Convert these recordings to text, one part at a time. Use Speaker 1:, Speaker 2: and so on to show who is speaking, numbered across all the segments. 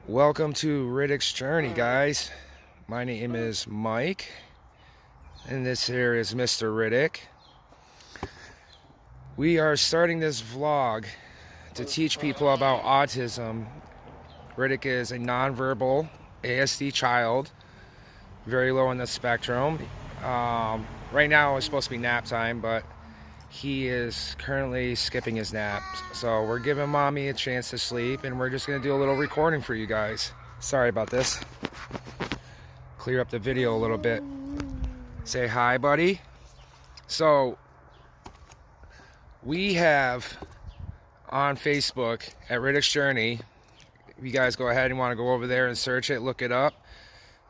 Speaker 1: Welcome to Riddicks Journey, guys. My name is Mike, and this here is Mr. Riddick. We are starting this vlog to teach people about autism. Riddick is a nonverbal ASD child, very low on the spectrum. Right now it's supposed to be nap time, but he is currently skipping his naps. So we're giving mommy a chance to sleep, and we're just going to do a little recording for you guys. Sorry about this. Clear up the video a little bit. Say hi, buddy. So we have on Facebook at Riddicks Journey. If you guys go ahead and want to go over there and search it, look it up.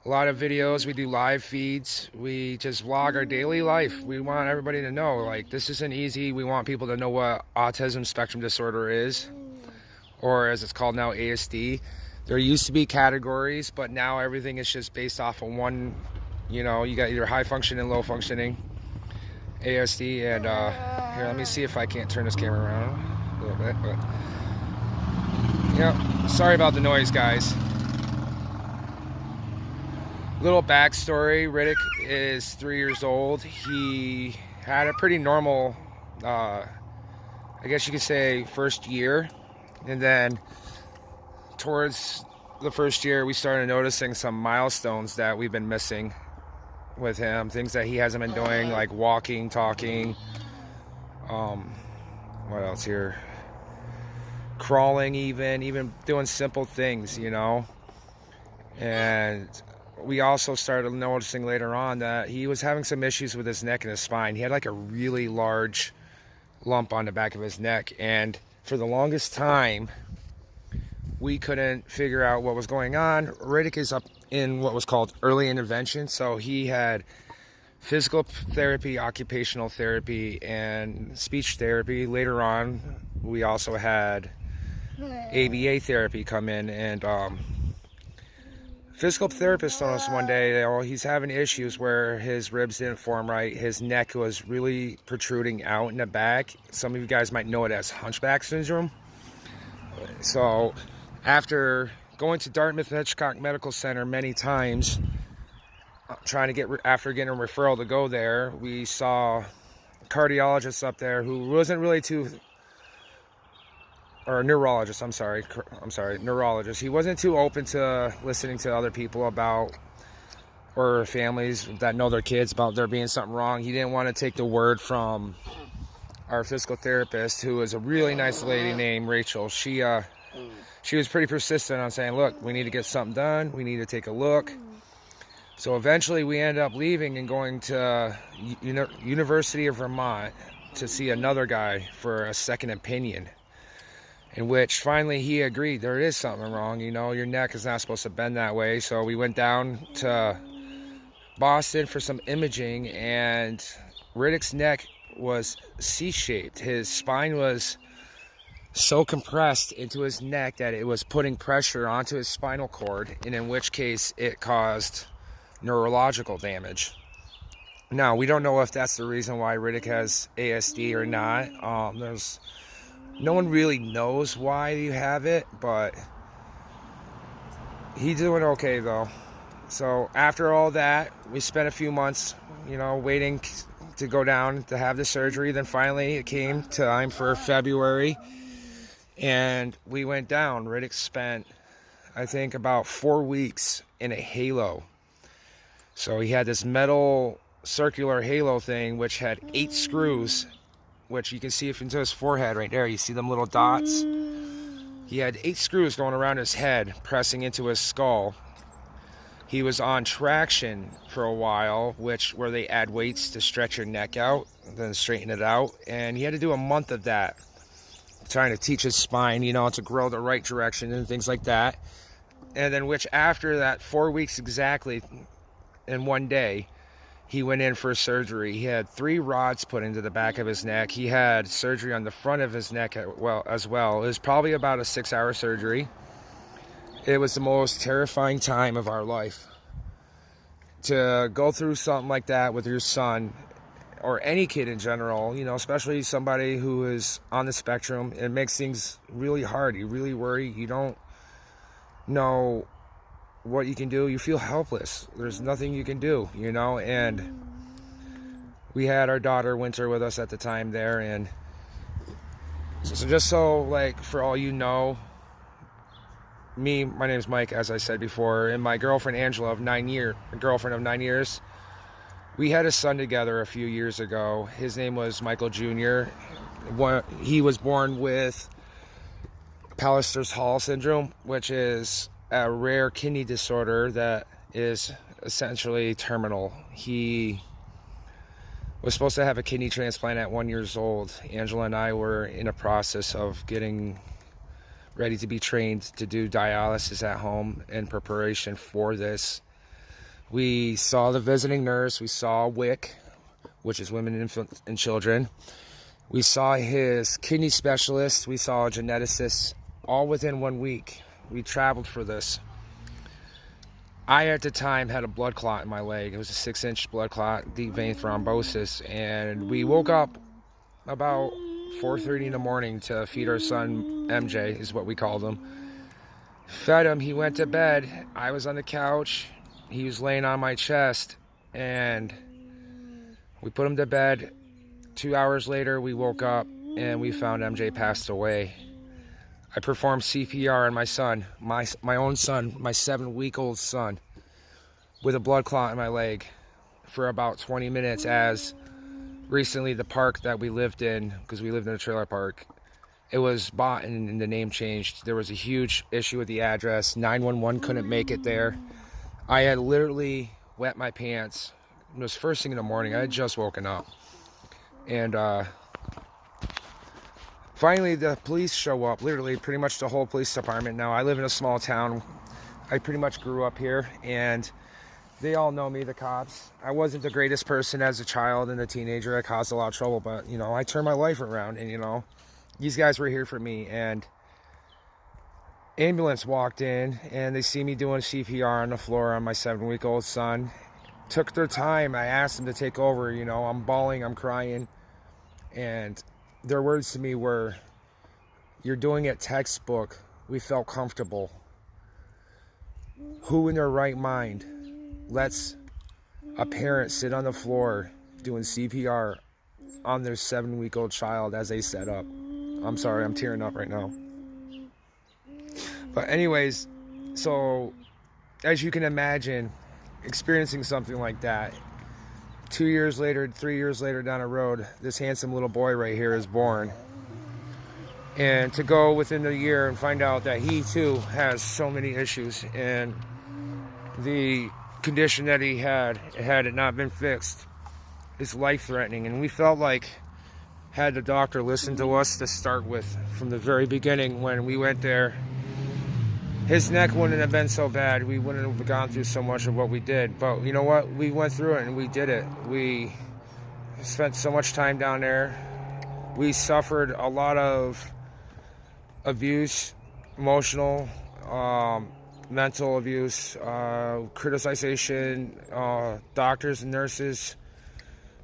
Speaker 1: A lot of videos. We do live feeds. We just vlog our daily life. We want everybody to know, like, this isn't easy. We want people to know what autism spectrum disorder is, or as it's called now, ASD. There used to be categories, but now everything is just based off of one. You know, you got either high functioning and low functioning ASD. And here, let me see if I can't turn this camera around a little bit. But yeah, sorry about the noise, guys. Little backstory: Riddick is 3 years old. He had a pretty normal, I guess you could say, first year. And then towards the first year, we started noticing some milestones that we've been missing with him. Things that he hasn't been doing, like walking, talking. What else here? Crawling, even doing simple things, you know. And we also started noticing later on that he was having some issues with his neck and his spine. He had like a really large lump on the back of his neck, and for the longest time we couldn't figure out what was going on. Riddick is up in what was called early intervention, so he had physical therapy, occupational therapy, and speech therapy. Later on we also had ABA therapy come in, and physical therapist told us one day, oh, he's having issues where his ribs didn't form right. His neck was really protruding out in the back. Some of you guys might know it as hunchback syndrome. So after going to Dartmouth Hitchcock Medical Center many times, after getting a referral to go there, we saw a cardiologist up there who wasn't really or a neurologist, neurologist. He wasn't too open to listening to other people about, or families that know their kids, about there being something wrong. He didn't want to take the word from our physical therapist, who is a really nice lady named Rachel. She was pretty persistent on saying, look, we need to get something done. We need to take a look. So eventually we ended up leaving and going to University of Vermont to see another guy for a second opinion, in which finally he agreed there is something wrong. You know, your neck is not supposed to bend that way. So we went down to Boston for some imaging, and Riddick's neck was C-shaped. His spine was so compressed into his neck that it was putting pressure onto his spinal cord, and in which case it caused neurological damage. Now, we don't know if that's the reason why Riddick has ASD or not. No one really knows why you have it, but he's doing okay though. So after all that, we spent a few months, you know, waiting to go down to have the surgery. Then finally it came time for February, and we went down. Riddick spent, I think, about 4 weeks in a halo. So he had this metal circular halo thing, which had 8 screws, which you can see into his forehead right there. You see them little dots? He had 8 screws going around his head, pressing into his skull. He was on traction for a while, where they add weights to stretch your neck out, then straighten it out. And he had to do a month of that, trying to teach his spine, you know, to grow the right direction and things like that. And then after that 4 weeks exactly, in one day, he went in for surgery. He had 3 rods put into the back of his neck. He had surgery on the front of his neck as well. It was probably about a 6-hour surgery. It was the most terrifying time of our life. To go through something like that with your son, or any kid in general, you know, especially somebody who is on the spectrum, it makes things really hard. You really worry. You don't know what you can do. You feel helpless. There's nothing you can do, you know. And we had our daughter Winter with us at the time there, and so just so, like, for all you know, my name's Mike, as I said before, and my girlfriend Angela of 9 years, we had a son together a few years ago. His name was Michael Jr. He was born with Palliser's Hall syndrome, which is a rare kidney disorder that is essentially terminal. He was supposed to have a kidney transplant at 1 year old. Angela and I were in a process of getting ready to be trained to do dialysis at home in preparation for this. We saw the visiting nurse. We saw WIC, which is Women, Infant, and Children. We saw his kidney specialist. We saw a geneticist, all within 1 week. We traveled for this. I, at the time, had a blood clot in my leg. It was a 6-inch blood clot, deep vein thrombosis. And we woke up about 4:30 in the morning to feed our son, MJ, is what we called him. Fed him. He went to bed. I was on the couch. He was laying on my chest. And we put him to bed. 2 hours later, we woke up and we found MJ passed away. I performed CPR on my son, my own son, my 7-week-old son, with a blood clot in my leg for about 20 minutes, as recently the park that we lived in, because we lived in a trailer park, it was bought and the name changed. There was a huge issue with the address. 911 couldn't make it there. I had literally wet my pants. It was first thing in the morning. I had just woken up. And finally, the police show up, literally pretty much the whole police department. Now, I live in a small town. I pretty much grew up here, and they all know me, the cops. I wasn't the greatest person as a child and a teenager. I caused a lot of trouble, but, you know, I turned my life around, and, you know, these guys were here for me. And ambulance walked in, and they see me doing CPR on the floor on my 7-week-old son. Took their time. I asked them to take over, you know. I'm bawling, I'm crying, and their words to me were, "You're doing it textbook. We felt comfortable." Who in their right mind lets a parent sit on the floor doing CPR on their 7-week-old child as they set up? I'm sorry, I'm tearing up right now. But anyways, so as you can imagine, experiencing something like that, 2 years later, 3 years later down the road, this handsome little boy right here is born. And to go within a year and find out that he too has so many issues, and the condition that he had it not been fixed, is life-threatening. And we felt like, had the doctor listened to us to start with from the very beginning when we went there, his neck wouldn't have been so bad. We wouldn't have gone through so much of what we did. But you know what? We went through it and we did it. We spent so much time down there. We suffered a lot of abuse, emotional, mental abuse, criticization, doctors and nurses,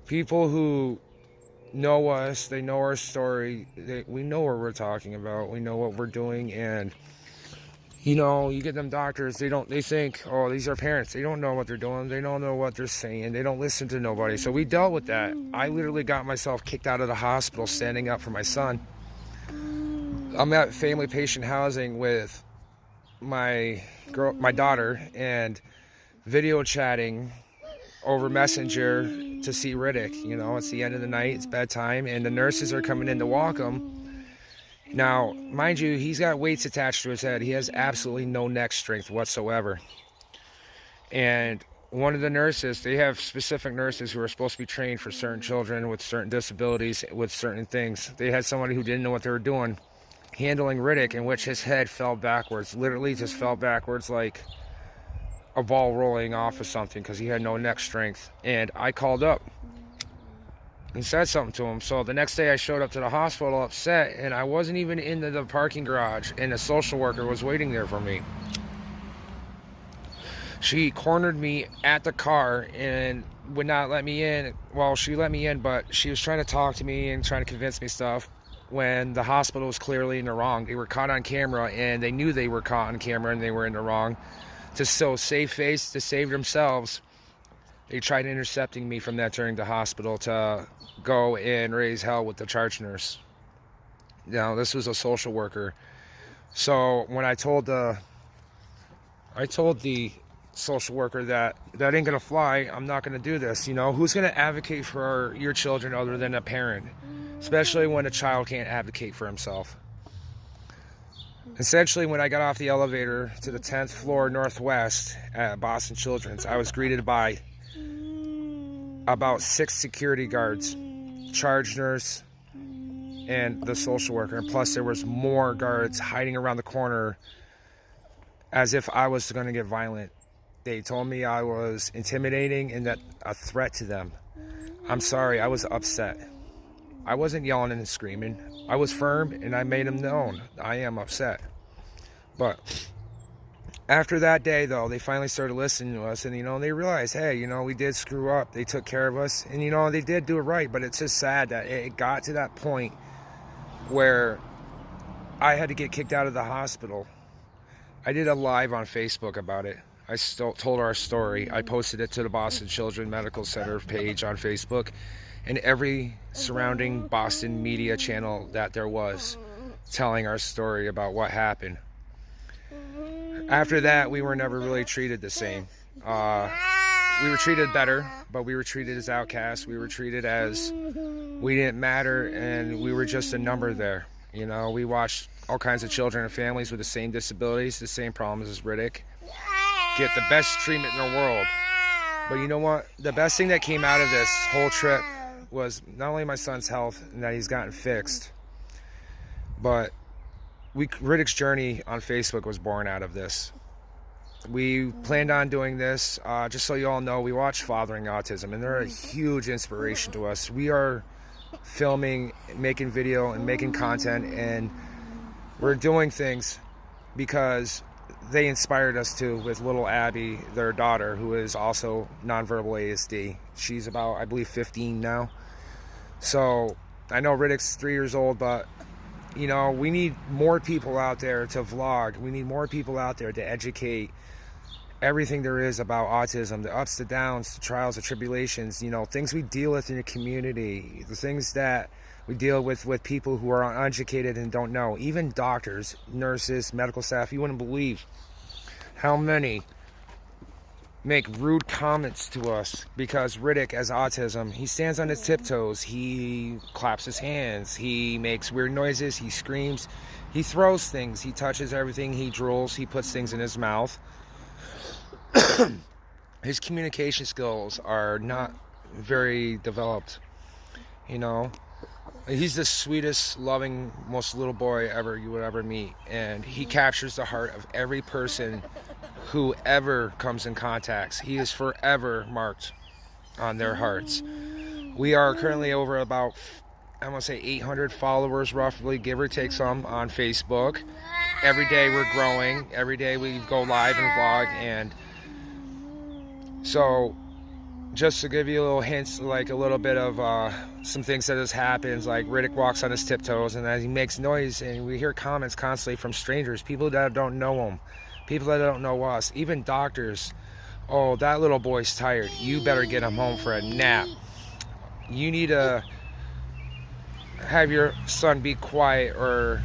Speaker 1: people who know us, they know our story, we know what we're talking about, we know what we're doing. And you know, you get them doctors, they think, oh, these are parents. They don't know what they're doing. They don't know what they're saying. They don't listen to nobody. So we dealt with that. I literally got myself kicked out of the hospital standing up for my son. I'm at family patient housing with my daughter, and video chatting over Messenger to see Riddick. You know, it's the end of the night. It's bedtime, and the nurses are coming in to walk him. Now, mind you, he's got weights attached to his head. He has absolutely no neck strength whatsoever. And one of the nurses, they have specific nurses who are supposed to be trained for certain children with certain disabilities, with certain things. They had somebody who didn't know what they were doing, handling Riddick, in which his head fell backwards, literally just fell backwards like a ball rolling off of something, because he had no neck strength. And I called up and said something to him. So the next day I showed up to the hospital upset, and I wasn't even in the parking garage, and a social worker was waiting there for me. She cornered me at the car and would not let me in. Well, she let me in, but she was trying to talk to me and trying to convince me stuff. when the hospital was clearly in the wrong. They were caught on camera, and they knew they were caught on camera and they were in the wrong. To so save face, to save themselves, they tried intercepting me from entering the hospital to go and raise hell with the charge nurse. Now, this was a social worker. So when I told the social worker that ain't gonna fly, I'm not gonna do this. You know, who's gonna advocate for your children other than a parent, especially when a child can't advocate for himself? Essentially, when I got off the elevator to the 10th floor northwest at Boston Children's, I was greeted by about 6 security guards, charge nurse, and the social worker. And plus there was more guards hiding around the corner as if I was going to get violent. They told me I was intimidating and that a threat to them. I'm sorry, I was upset. I wasn't yelling and screaming. I was firm, and I made them known I am upset. But after that day, though, they finally started listening to us, and, you know, they realized, hey, you know, we did screw up. They took care of us, and, you know, they did do it right. But it's just sad that it got to that point where I had to get kicked out of the hospital. I did a live on Facebook about it. I still told our story. I posted it to the Boston Children's Medical Center page on Facebook and every surrounding Boston media channel that there was, telling our story about what happened. After that, we were never really treated the same. We were treated better, but we were treated as outcasts. We were treated as we didn't matter, and we were just a number there. You know, we watched all kinds of children and families with the same disabilities, the same problems as Riddick, get the best treatment in the world. But you know what? The best thing that came out of this whole trip was not only my son's health and that he's gotten fixed, but Riddicks' journey on Facebook was born out of this. We planned on doing this. Just so you all know, we watch Fathering Autism, and they're a huge inspiration to us. We are filming, making video, and making content, and we're doing things because they inspired us to, with little Abby, their daughter, who is also nonverbal ASD. She's about, I believe, 15 now. So I know Riddicks 3 years old, but you know, we need more people out there to vlog. We need more people out there to educate everything there is about autism, the ups, the downs, the trials, the tribulations, you know, things we deal with in the community, the things that we deal with people who are uneducated and don't know. Even doctors, nurses, medical staff, you wouldn't believe how many make rude comments to us because Riddick has autism. He stands on his tiptoes, he claps his hands, he makes weird noises, he screams, he throws things, he touches everything, he drools, he puts things in his mouth. His communication skills are not very developed, you know. He's the sweetest, loving, most little boy ever you would ever meet, and he captures the heart of every person who ever comes in contact. He is forever marked on their hearts. We are currently over about, I want to say 800 followers roughly, give or take some, on Facebook. Every day we're growing. Every day we go live and vlog. And so just to give you a little hints, like a little bit of some things that has happened, like Riddick walks on his tiptoes and as he makes noise, and we hear comments constantly from strangers, people that don't know him, people that don't know us, even doctors. Oh, that little boy's tired. You better get him home for a nap. You need to have your son be quiet, or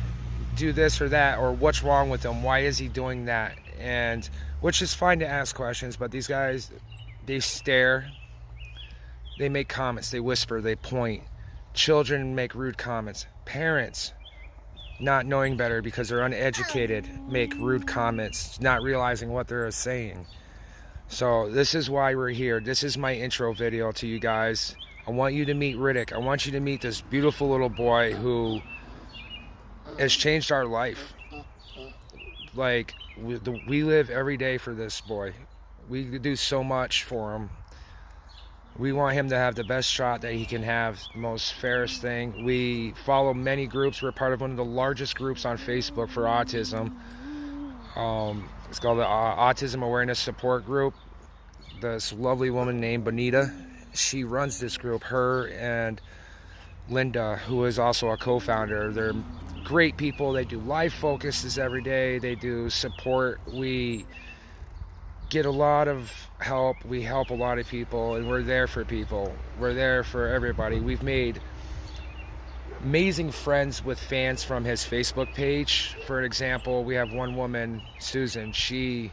Speaker 1: do this or that, or what's wrong with him? Why is he doing that? And which is fine to ask questions, but these guys, they stare, they make comments, they whisper, they point. Children make rude comments. Parents, not knowing better because they're uneducated, make rude comments, not realizing what they're saying. So this is why we're here. This is my intro video to you guys. I want you to meet Riddick. I want you to meet this beautiful little boy who has changed our life. Like, we live every day for this boy. We do so much for him. We want him to have the best shot that he can have, the most fairest thing. We follow many groups. We're part of one of the largest groups on Facebook for autism. It's called the Autism Awareness Support Group. This lovely woman named Bonita, she runs this group. Her and Linda, who is also a co-founder. They're great people. They do live focuses every day. They do support. We get a lot of help. We help a lot of people, and we're there for people. We're there for everybody. We've made amazing friends with fans from his Facebook page. For example, we have one woman, Susan. She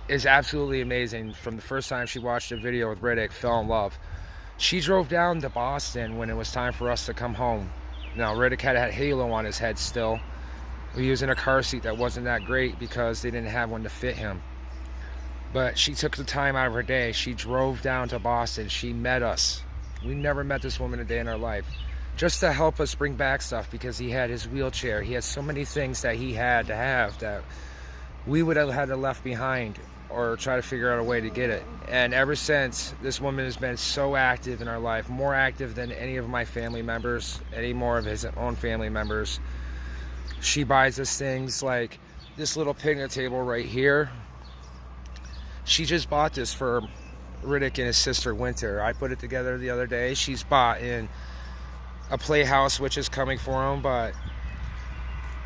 Speaker 1: is absolutely amazing. From the first time she watched a video with Riddicks, fell in love. She drove down to Boston when it was time for us to come home. Now, Riddicks had a halo on his head still. He was in a car seat that wasn't that great because they didn't have one to fit him. But she took the time out of her day. She drove down to Boston. She met us. We never met this woman a day in our life. Just to help us bring back stuff, because he had his wheelchair. He had so many things that he had to have that we would have had to left behind or try to figure out a way to get it. And ever since, this woman has been so active in our life, more active than any of my family members, any more of his own family members. She buys us things like this little picnic table right here. She just bought this for Riddicks and his sister Winter. I put it together the other day. She's bought in a playhouse, which is coming for him, but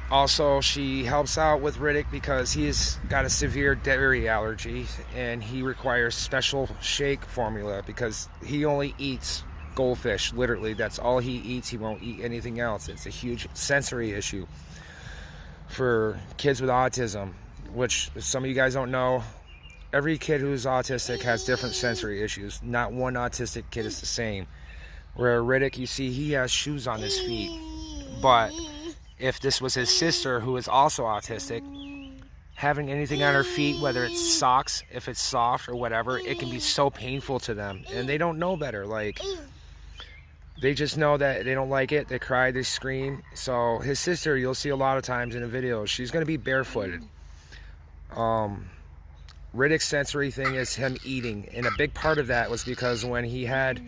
Speaker 1: also she helps out with Riddicks because he's got a severe dairy allergy and he requires special shake formula because he only eats goldfish. Literally, that's all he eats. He won't eat anything else. It's a huge sensory issue for kids with autism, which some of you guys don't know. Every kid who's autistic has different sensory issues. Not one autistic kid is the same. Where Riddicks, you see, he has shoes on his feet. But if this was his sister, who is also autistic, having anything on her feet, whether it's socks, if it's soft or whatever, it can be so painful to them. And they don't know better. Like, they just know that they don't like it. They cry, they scream. So his sister, you'll see a lot of times in the videos, she's going to be barefooted. Riddicks' sensory thing is him eating, and a big part of that was because when he had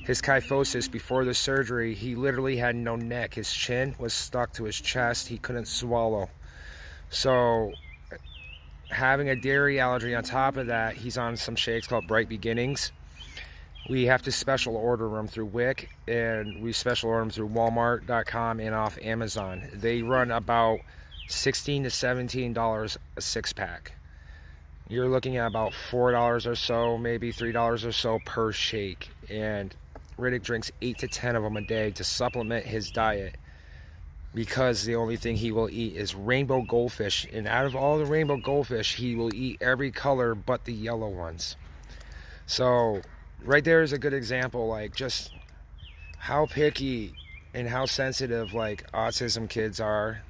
Speaker 1: his kyphosis before the surgery, he literally had no neck. His chin was stuck to his chest. He couldn't swallow. So having a dairy allergy on top of that, he's on some shakes called Bright Beginnings. We have to special order them through WIC, and we special order them through Walmart.com and off Amazon. They run about $16 to $17 a six-pack. You're looking at about $4 or so, maybe $3 or so per shake. And Riddicks drinks 8 to 10 of them a day to supplement his diet, because the only thing he will eat is rainbow goldfish. And out of all the rainbow goldfish, he will eat every color but the yellow ones. So right there is a good example, like just how picky and how sensitive like autism kids are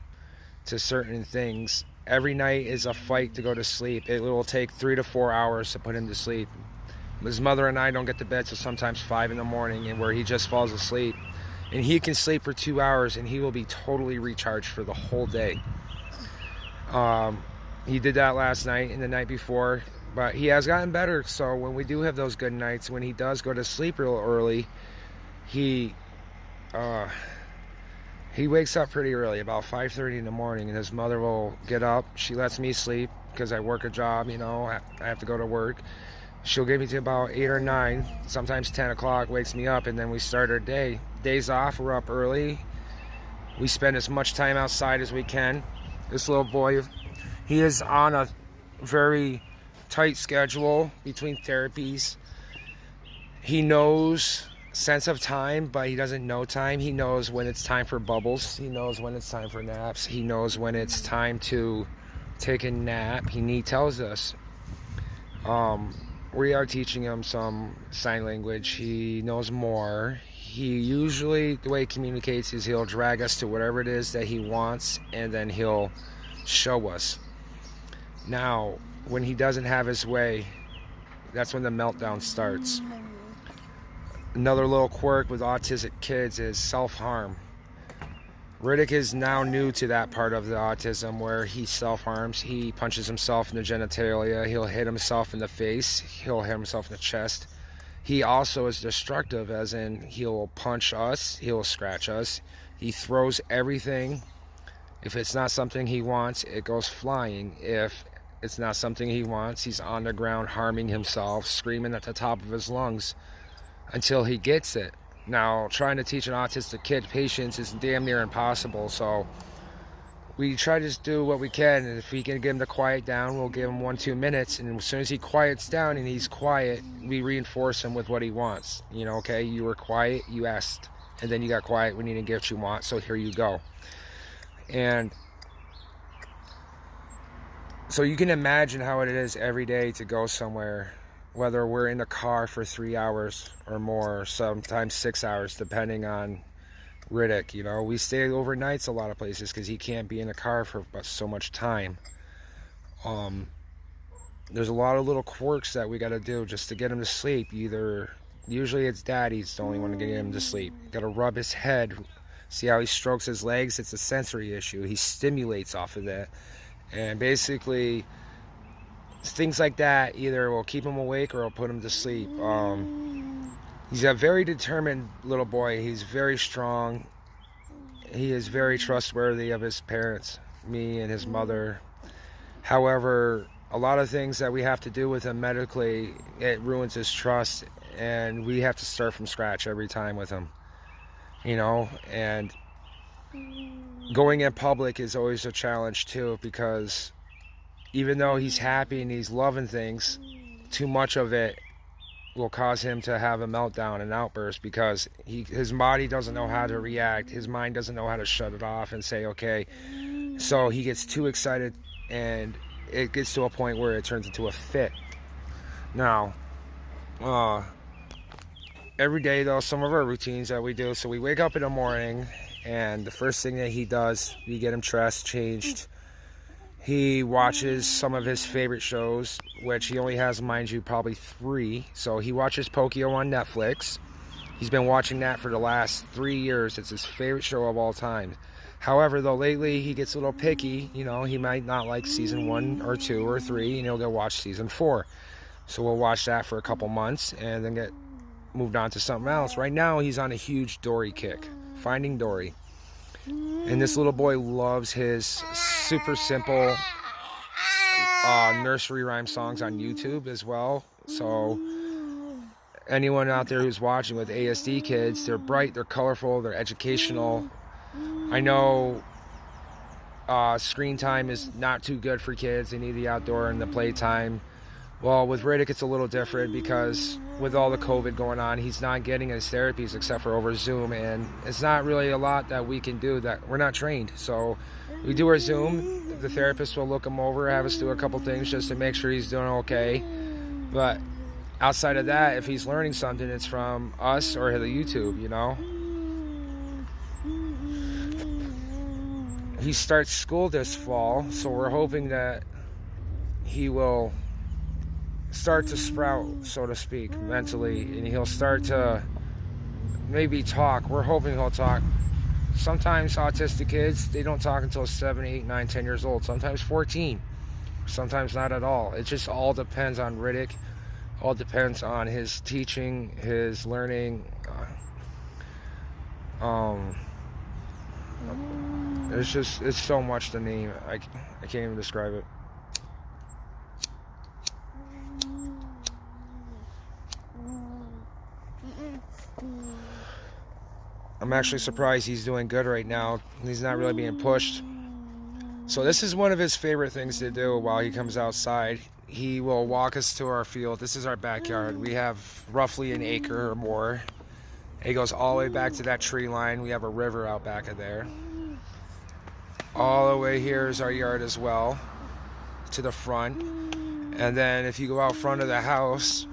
Speaker 1: to certain things. Every night is a fight to go to sleep. It will take 3 to 4 hours to put him to sleep. His mother and I don't get to bed till sometimes 5 in the morning, and where he just falls asleep. And he can sleep for 2 hours and he will be totally recharged for the whole day. He did that last night and the night before, but he has gotten better. So when we do have those good nights, when he does go to sleep real early, he wakes up pretty early, about 5:30 in the morning, and his mother will get up. She lets me sleep because I work a job, you know, I have to go to work. She'll get me to about 8 or 9, sometimes 10 o'clock, wakes me up, and then we start our day. Days off, we're up early. We spend as much time outside as we can. This little boy, he is on a very tight schedule between therapies. He knows sense of time, but he doesn't know time. He knows when it's time for bubbles. He knows when it's time for naps. He knows when it's time to take a nap. He tells us. We are teaching him some sign language. He knows more. He usually, the way he communicates is he'll drag us to whatever it is that he wants, and then he'll show us. Now, when he doesn't have his way, that's when the meltdown starts. Another little quirk with autistic kids is self-harm. Riddicks is now new to that part of the autism where he self-harms. He punches himself in the genitalia. He'll hit himself in the face. He'll hit himself in the chest. He also is destructive, as in he'll punch us. He'll scratch us. He throws everything. If it's not something he wants, it goes flying. If it's not something he wants, he's on the ground harming himself, screaming at the top of his lungs until he gets it. Now, trying to teach an autistic kid patience is damn near impossible, so we try to just do what we can, and if we can get him to quiet down, we'll give him 1-2 minutes, and as soon as he quiets down and he's quiet, we reinforce him with what he wants. You know, okay, you were quiet, you asked, and then you got quiet, we need to get what you want, so here you go. And so you can imagine how it is every day to go somewhere, whether we're in the car for 3 hours or more, sometimes 6 hours, depending on Riddick. You know, we stay overnights a lot of places because he can't be in the car for so much time. There's a lot of little quirks that we got to do just to get him to sleep. Usually it's daddy's the only one to get him to sleep. Got to rub his head, see how he strokes his legs. It's a sensory issue. He stimulates off of that, and basically things like that either will keep him awake or will put him to sleep. He's a very determined little boy. He's very strong. He is very trustworthy of his parents, me and his mother. However, a lot of things that we have to do with him medically, it ruins his trust, and we have to start from scratch every time with him. You know, and going in public is always a challenge too, because even though he's happy and he's loving things, too much of it will cause him to have a meltdown and outburst, because his body doesn't know how to react. His mind doesn't know how to shut it off and say, okay. So he gets too excited, and it gets to a point where it turns into a fit. Now, every day though, some of our routines that we do, so we wake up in the morning, and the first thing that he does, we get him dressed, changed. He watches some of his favorite shows, which he only has, mind you, probably 3. So he watches Pokio on Netflix. He's been watching that for the last 3 years. It's his favorite show of all time. However, though, lately he gets a little picky. You know, he might not like season 1 or 2 or 3, and he'll go watch season 4. So we'll watch that for a couple months and then get moved on to something else. Right now, he's on a huge Dory kick, Finding Dory. And this little boy loves his super simple nursery rhyme songs on YouTube as well. So anyone out there who's watching with ASD kids, they're bright, they're colorful, they're educational. I know screen time is not too good for kids. They need the outdoor and the playtime. Well, with Riddick, it's a little different, because with all the COVID going on, he's not getting his therapies except for over Zoom, and it's not really a lot that we can do. That we're not trained. So we do our Zoom. The therapist will look him over, have us do a couple things just to make sure he's doing okay. But outside of that, if he's learning something, it's from us or the YouTube, you know. He starts school this fall, so we're hoping that he will start to sprout, so to speak, mentally, and he'll start to maybe talk. We're hoping he'll talk. Sometimes autistic kids, they don't talk until 7, 8, 9, 10 years old, sometimes 14, sometimes not at all. It just all depends on Riddick, all depends on his teaching, his learning. It's so much to name. I can't even describe it. I'm actually surprised he's doing good right now. He's not really being pushed. So this is one of his favorite things to do while he comes outside. He will walk us to our field. This is our backyard. We have roughly an acre or more. It goes all the way back to that tree line. We have a river out back of there. All the way here is our yard as well, to the front. And then if you go out front of the house,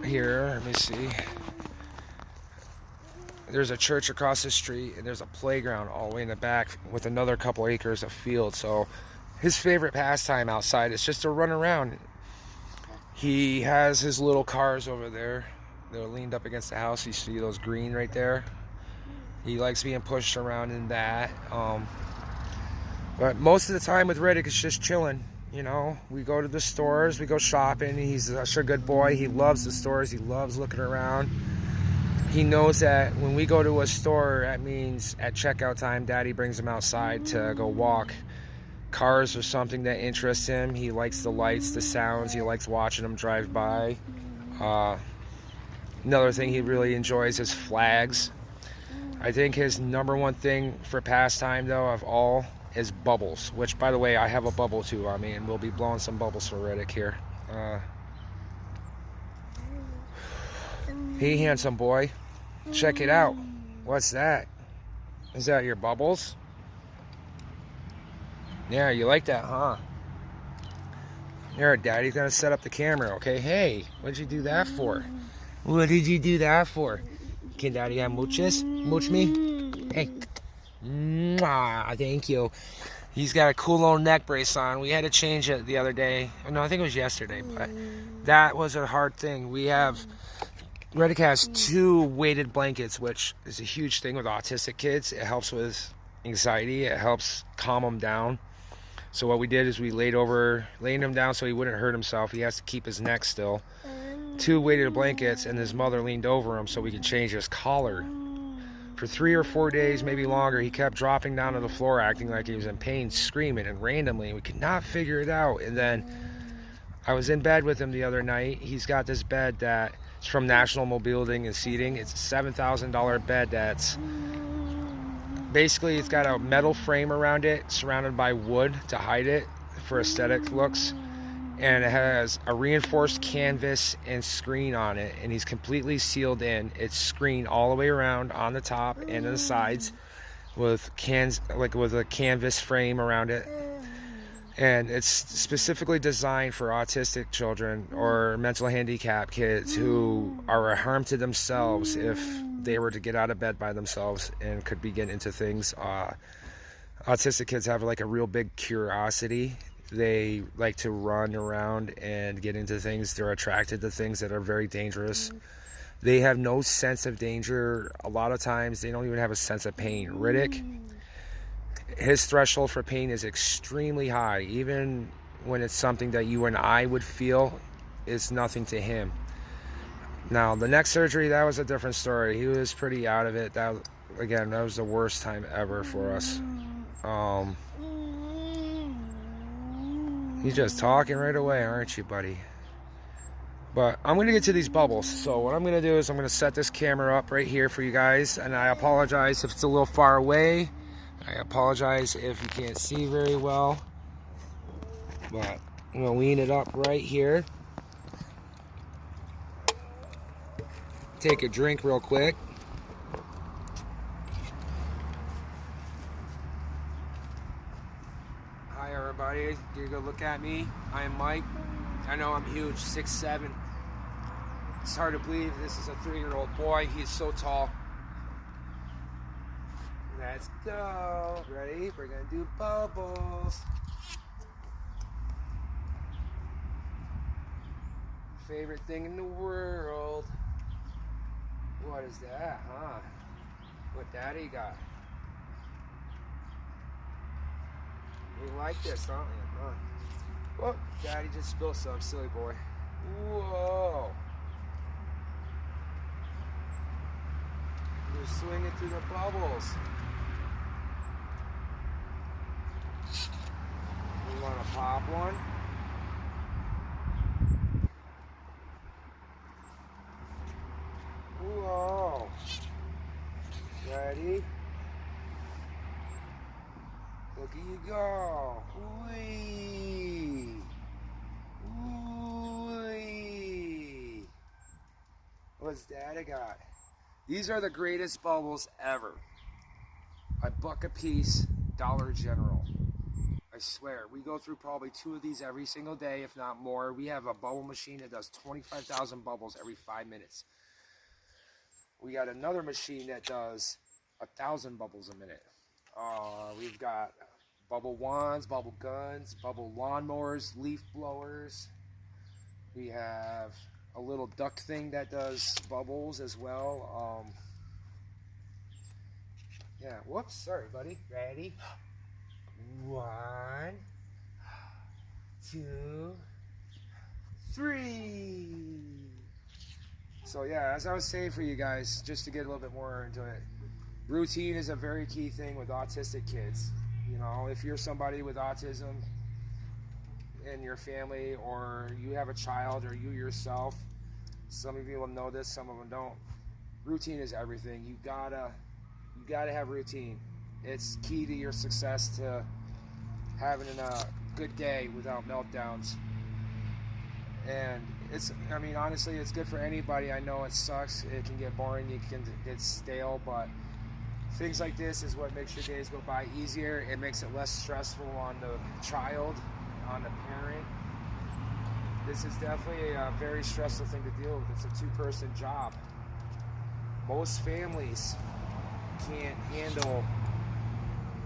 Speaker 1: here, let me see. There's a church across the street, and there's a playground all the way in the back with another couple acres of field. So his favorite pastime outside is just to run around. He has his little cars over there. They're leaned up against the house. You see those green right there? He likes being pushed around in that. But most of the time with Riddick, it's just chilling. You know, we go to the stores, we go shopping. He's such a good boy. He loves the stores. He loves looking around. He knows that when we go to a store, that means at checkout time, Daddy brings him outside to go walk. Cars are something that interests him. He likes the lights, the sounds. He likes watching them drive by. Another thing he really enjoys is flags. I think his number one thing for pastime, though, of all, is bubbles. Which, by the way, I have a bubble too on me, and we'll be blowing some bubbles for Riddick here. Hey, handsome boy. Check it out. What's that? Is that your bubbles? Yeah, you like that, huh? Here, Daddy's gonna set up the camera, okay? Hey, what'd you do that for? What did you do that for? Can Daddy have mooches? Mooch me? Hey. Mwah, thank you. He's got a cool little neck brace on. We had to change it the other day. No, I think it was yesterday, but that was a hard thing. Riddick has 2 weighted blankets, which is a huge thing with autistic kids. It helps with anxiety. It helps calm them down. So what we did is we laid him down so he wouldn't hurt himself. He has to keep his neck still. 2 weighted blankets, and his mother leaned over him so we could change his collar. For 3 or 4 days, maybe longer, he kept dropping down to the floor, acting like he was in pain, screaming, and randomly. We could not figure it out. And then I was in bed with him the other night. He's got this bed that is from National Mobility and Seating. It's a $7,000 bed that's basically, it's got a metal frame around it, surrounded by wood to hide it for aesthetic looks. And it has a reinforced canvas and screen on it, and he's completely sealed in. It's screened all the way around on the top and on the sides with a canvas frame around it. And it's specifically designed for autistic children or mental handicap kids who are a harm to themselves if they were to get out of bed by themselves and could begin into things. Autistic kids have like a real big curiosity. They like to run around and get into things. They're attracted to things that are very dangerous. They have no sense of danger. A lot of times they don't even have a sense of pain. Riddick, his threshold for pain is extremely high. Even when it's something that you and I would feel, it's nothing to him. Now, the neck surgery, that was a different story. He was pretty out of it. That was the worst time ever for us. You're just talking right away, aren't you, buddy? But I'm going to get to these bubbles. So what I'm going to do is I'm going to set this camera up right here for you guys. And I apologize if it's a little far away. I apologize if you can't see very well. But I'm going to lean it up right here. Take a drink real quick. Hi everybody, you go look at me. I am Mike. I know I'm huge, 6'7". It's hard to believe this is a 3-year-old boy. He's so tall. Let's go. Ready? We're gonna do bubbles. Favorite thing in the world. What is that, huh? What Daddy got? You like this, don't you? Huh? Whoa, Daddy just spilled some, silly boy. Whoa. You're swinging through the bubbles. You want to pop one? Whoa. Ready? Look at you go. Whee. Whee. What's Daddy got? These are the greatest bubbles ever. $1 a piece, Dollar General. I swear, we go through probably 2 of these every single day, if not more. We have a bubble machine that does 25,000 bubbles every 5 minutes. We got another machine that does 1,000 bubbles a minute. We've got bubble wands, bubble guns, bubble lawnmowers, leaf blowers. We have a little duck thing that does bubbles as well. Yeah, whoops, sorry buddy. Ready? 1, 2, 3. So yeah, as I was saying for you guys, just to get a little bit more into it, routine is a very key thing with autistic kids. You know, if you're somebody with autism in your family, or you have a child, or you yourself, Some of you will know this, some of them don't. Routine is everything. You gotta have routine. It's key to your success, to having a good day without meltdowns. And honestly, it's good for anybody. I know it sucks. It can get boring. It can get stale, but things like this is what makes your days go by easier. It makes it less stressful on the child, on the parent. This is definitely a very stressful thing to deal with. It's a two-person job. Most families can't handle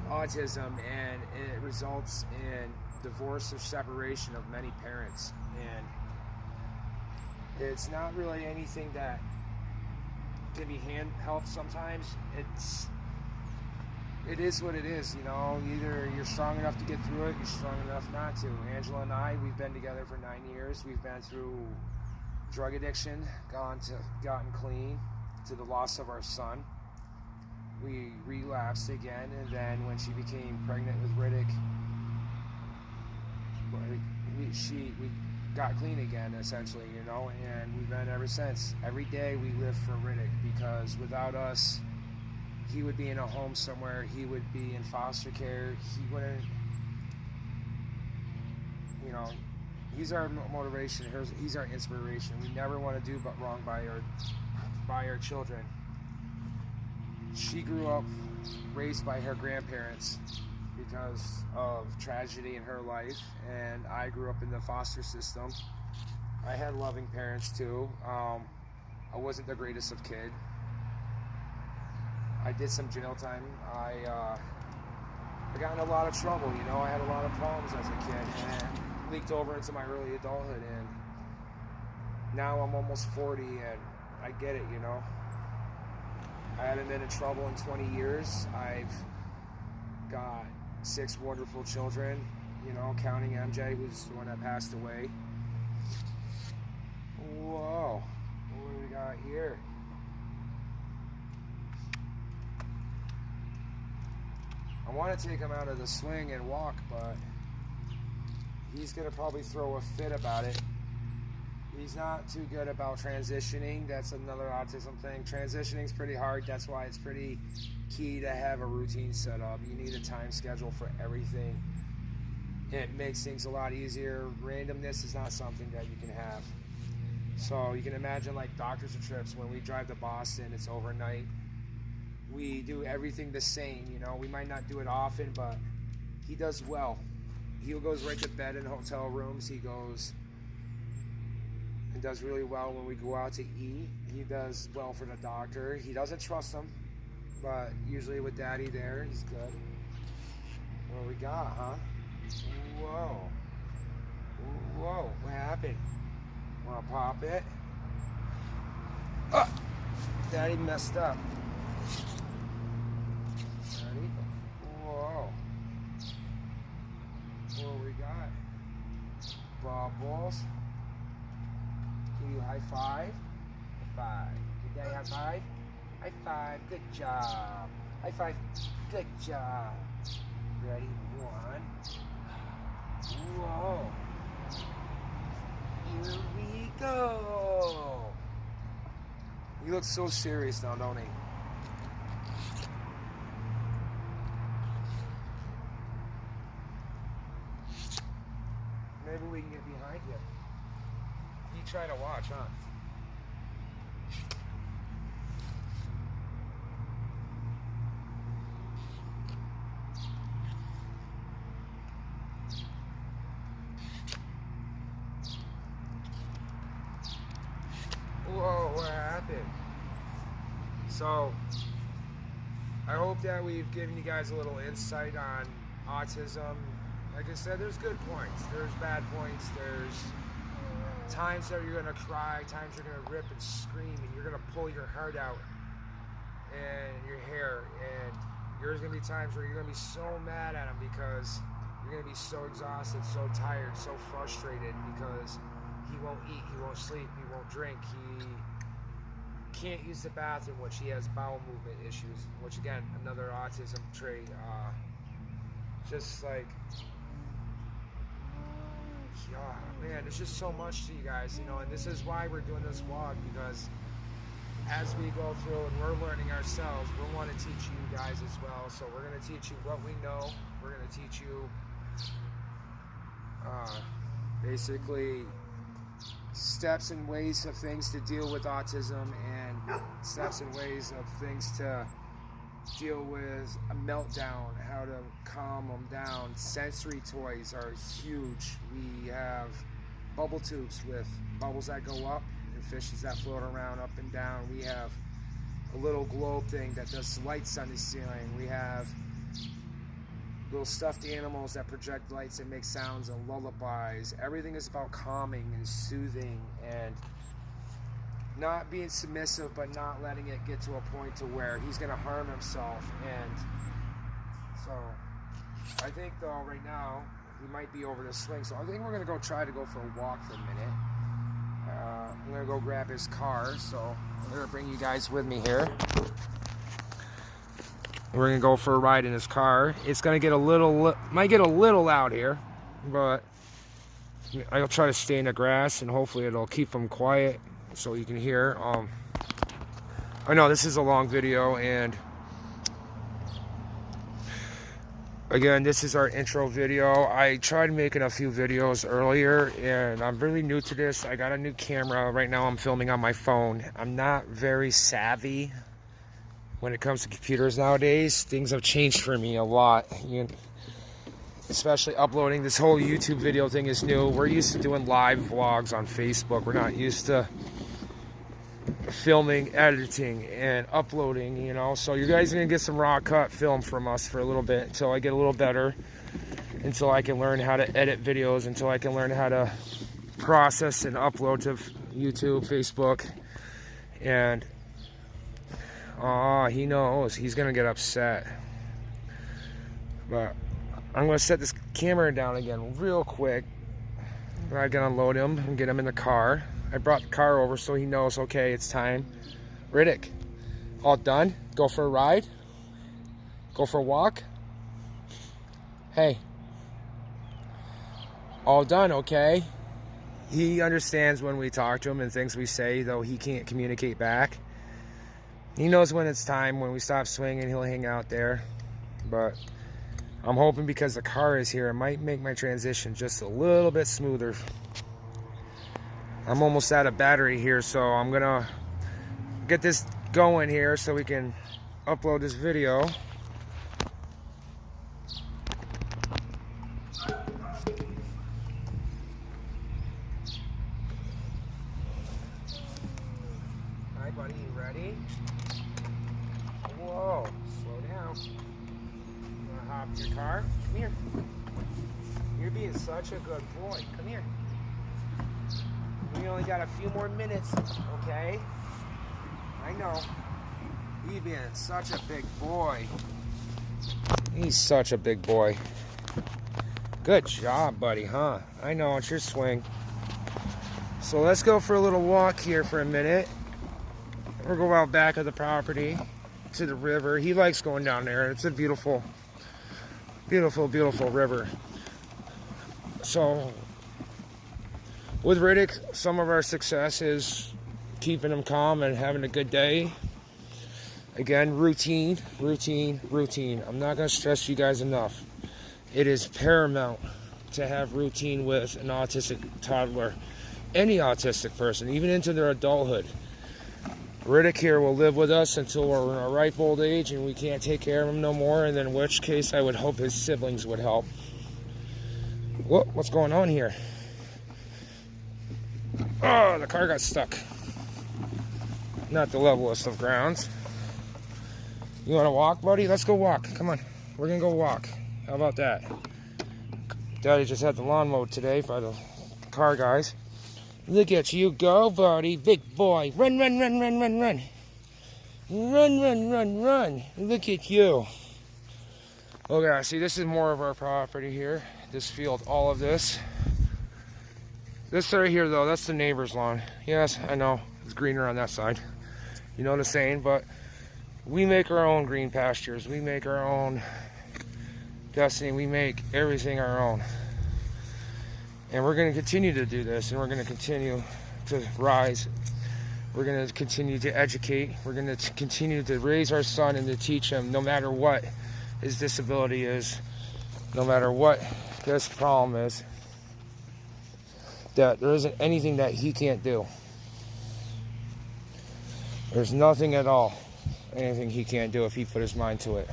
Speaker 1: autism, and it results in divorce or separation of many parents. And it's not really anything that can be helped sometimes. It is what it is, you know. Either you're strong enough to get through it, you're strong enough not to. Angela and I, we've been together for 9 years. We've been through drug addiction, gotten clean, to the loss of our son. We relapsed again, and then when she became pregnant with Riddick, we got clean again, essentially, you know, and we've been ever since. Every day we live for Riddick, because without us, he would be in a home somewhere, he would be in foster care, he wouldn't, you know, he's our motivation, he's our inspiration. We never want to do but wrong by our children. She grew up raised by her grandparents because of tragedy in her life, and I grew up in the foster system. I had loving parents too. I wasn't the greatest of kids. I did some jail time. I got in a lot of trouble, you know. I had a lot of problems as a kid, and leaked over into my early adulthood, and now I'm almost 40, and I get it, you know. I haven't been in trouble in 20 years. I've got 6 wonderful children, you know, counting MJ, who's the one that passed away. Whoa, what do we got here? I want to take him out of the swing and walk, but he's going to probably throw a fit about it. He's not too good about transitioning. That's another autism thing. Transitioning's pretty hard. That's why it's pretty key to have a routine set up. You need a time schedule for everything. It makes things a lot easier. Randomness is not something that you can have. So you can imagine, like, doctor's trips. When we drive to Boston, it's overnight. We do everything the same, you know. We might not do it often, but he does well. He goes right to bed in hotel rooms. He goes and does really well when we go out to eat. He does well for the doctor. He doesn't trust him, but usually with Daddy there, he's good. What we got, huh? Whoa. Whoa, what happened? Wanna pop it? Oh! Daddy messed up. Ready? Whoa. What we got? Bubbles. Give you a high five. High five. Did Daddy high five? High five. Good job. High five. Good job. Ready? 1. Whoa. Here we go. He looks so serious now, don't he? Maybe we can get behind you. You try to watch, huh? Whoa, what happened? So, I hope that we've given you guys a little insight on autism. Like I said, there's good points, there's bad points, there's times that you're gonna cry, times you're gonna rip and scream, and you're gonna pull your heart out and your hair, and there's gonna be times where you're gonna be so mad at him because you're gonna be so exhausted, so tired, so frustrated because he won't eat, he won't sleep, he won't drink, he can't use the bathroom, which he has bowel movement issues, which again, another autism trait. Just like, yeah, man, there's just so much to you guys, you know, and this is why we're doing this vlog, because as we go through and we're learning ourselves, we want to teach you guys as well. So we're going to teach you what we know. We're going to teach you basically steps and ways of things to deal with autism, and steps and ways of things to deal with a meltdown, how to calm them down. Sensory toys are huge. We have bubble tubes with bubbles that go up and fishes that float around up and down. We have a little globe thing that does lights on the ceiling. We have little stuffed animals that project lights and make sounds and lullabies. Everything is about calming and soothing and not being submissive, but not letting it get to a point to where he's going to harm himself. And so I think, though, right now he might be over the swing, so I think we're going to go try to go for a walk for a minute. I'm going to go grab his car, so I'm going to bring you guys with me here. We're going to go for a ride in his car. It's going to get might get a little loud here, but I'll try to stay in the grass, and hopefully it'll keep him quiet so you can hear. I know this is a long video, and again, this is our intro video. I tried making a few videos earlier, and I'm really new to this. I got a new camera. Right now I'm filming on my phone. I'm not very savvy when it comes to computers nowadays. Things have changed for me a lot. Especially uploading. This whole YouTube video thing is new. We're used to doing live vlogs on Facebook. We're not used to filming, editing, and uploading, you know. So you guys are gonna get some raw cut film from us for a little bit until I get a little better, until I can learn how to edit videos, until I can learn how to process and upload to YouTube, Facebook. And he knows he's gonna get upset. But I'm gonna set this camera down again real quick. I can unload him and get him in the car. I brought the car over so he knows, okay, it's time. Riddick, all done? Go for a ride? Go for a walk? Hey. All done, okay? He understands when we talk to him and things we say, though he can't communicate back. He knows when it's time. When we stop swinging, he'll hang out there. But I'm hoping because the car is here, it might make my transition just a little bit smoother. I'm almost out of battery here, so I'm gonna get this going here so we can upload this video. Hi, buddy, you ready? Whoa, slow down. You wanna hop in your car? Come here. You're being such a good boy. Come here. We only got a few more minutes, okay? I know. He's being such a big boy. He's such a big boy. Good job, buddy, huh? I know, it's your swing. So let's go for a little walk here for a minute. We'll go out back of the property to the river. He likes going down there. It's a beautiful, beautiful, beautiful river. So with Riddick, some of our success is keeping him calm and having a good day. Again, routine, routine, routine. I'm not going to stress you guys enough. It is paramount to have routine with an autistic toddler. Any autistic person, even into their adulthood. Riddick here will live with us until we're in a ripe old age and we can't take care of him no more, and then in which case I would hope his siblings would help. What's going on here? Oh, the car got stuck. Not the levelest of grounds. You want to walk, buddy? Let's go walk. Come on. We're going to go walk. How about that? Daddy just had the lawn mowed today by the car guys. Look at you go, buddy. Big boy. Run, run, run, run, run, run. Run, run, run, run. Look at you. Okay, see, this is more of our property here. This field, all of this. This right here, though, that's the neighbor's lawn. Yes, I know. It's greener on that side. You know the saying, but we make our own green pastures. We make our own destiny. We make everything our own. And we're going to continue to do this, and we're going to continue to rise. We're going to continue to educate. We're going to continue to raise our son and to teach him, no matter what his disability is, no matter what his problem is, that there isn't anything that he can't do. There's nothing at all, anything he can't do if he put his mind to it.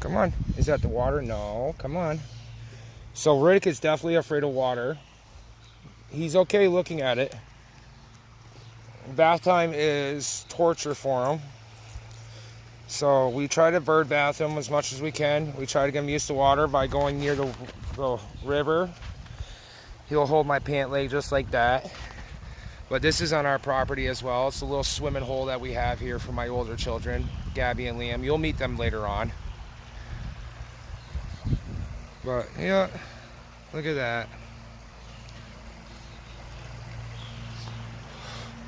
Speaker 1: Come on. Is that the water? No. Come on. So Riddick is definitely afraid of water. He's okay looking at it. Bath time is torture for him. So we try to bird bath him as much as we can. We try to get him used to water by going near the river. He'll hold my pant leg just like that. But this is on our property as well. It's a little swimming hole that we have here for my older children, Gabby and Liam. You'll meet them later on. But yeah, look at that.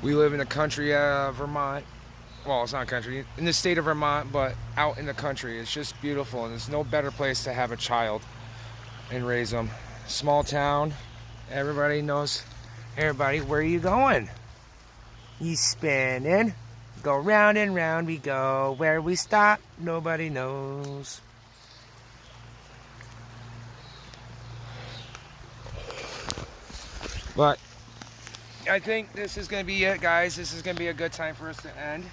Speaker 1: We live in the country of Vermont. Well, it's not country, in the state of Vermont, but out in the country. It's just beautiful, and there's no better place to have a child and raise them. Small town, everybody knows everybody. Where are you going? You spinning. Go round and round we go. Where we stop, nobody knows. But I think this is going to be it, guys. This is going to be a good time for us to end.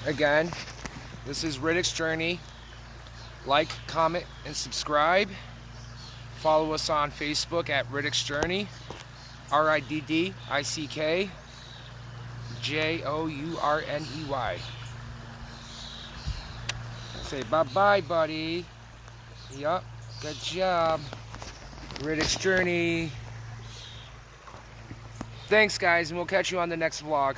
Speaker 1: Again, this is Riddicks Journey. Like, comment, and subscribe. Follow us on Facebook at Riddicks Journey. RIDDICK JOURNEY. Say bye-bye, buddy. Yup, good job. Riddicks Journey. Thanks, guys, and we'll catch you on the next vlog.